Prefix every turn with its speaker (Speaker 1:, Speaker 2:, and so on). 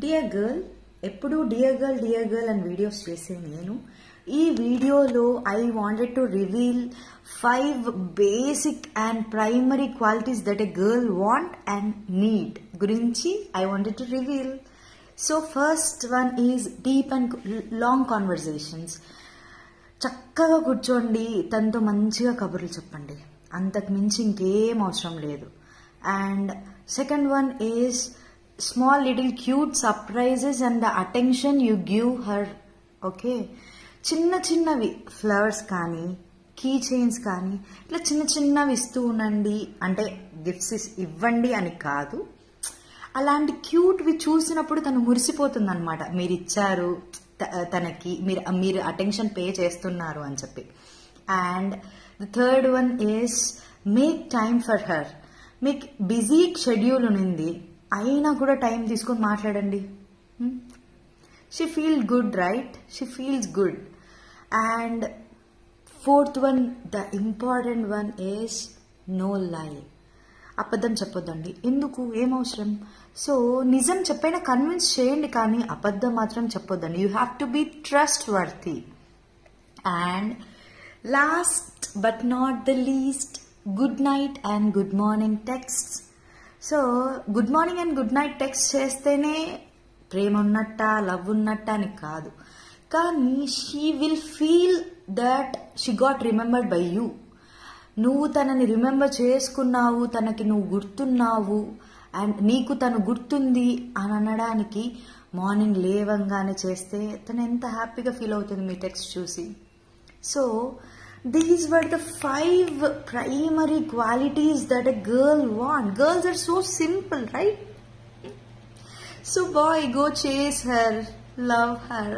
Speaker 1: Dear girl, ఎప్పుడు dear girl అని videos చేసే నేను ఈ వీడియోలో I wanted to reveal 5 basic and primary qualities that a girl want and need గురించి I wanted to reveal. So first one is deep and long conversations. చక్కగా కూర్చోండి, తనతో మంచిగా కబుర్లు చెప్పండి, అంతకు మించి ఇంకేం అవసరం లేదు. And second one is small little cute surprises and the attention you give her. Okay, చిన్న చిన్నవి ఫ్లవర్స్ కానీ కీ చైన్స్ కానీ ఇట్లా చిన్న చిన్నవి ఇస్తూ ఉండండి. అంటే గిఫ్ట్స్ ఇవ్వండి అని కాదు, అలాంటి క్యూట్వి చూసినప్పుడు తను మురిసిపోతుంది అనమాట. మీరు ఇచ్చారు తనకి, మీరు అటెన్షన్ పే చేస్తున్నారు అని చెప్పి. And the third one is make time for her. మీకు బిజీ షెడ్యూల్ ఉంది, అయినా కూడా టైం తీసుకొని మాట్లాడండి. She feel good, right? She feels good. And fourth one, the important one is no lie. అబద్ధం చెప్పొద్దండి, ఎందుకు, ఏం అవసరం? సో నిజం చెప్పైనా కన్విన్స్ చేయండి, కానీ అబద్ధం మాత్రం చెప్పొద్దండి. You have to be trustworthy. And last but not the least, good night and good morning text. So good morning and good night text చేస్తేనే ప్రేమ ఉన్నట్ట, లవ్ ఉన్నట్ట అని కాదు, కానీ she will feel that she got remembered by you. నువ్వు తనని remember చేసుకున్నావు, తనకి నువ్వు గుర్తున్నావు, అండ్ నీకు తను గుర్తుంది అని అనడానికి మార్నింగ్ లేవంగానే చేస్తే తను ఎంత హ్యాపీగా ఫీల్ అవుతుంది మీ టెక్స్ట్ చూసి. So these were the 5 primary qualities that a girl wants. Girls are so simple, right? So boy, go chase her, love her.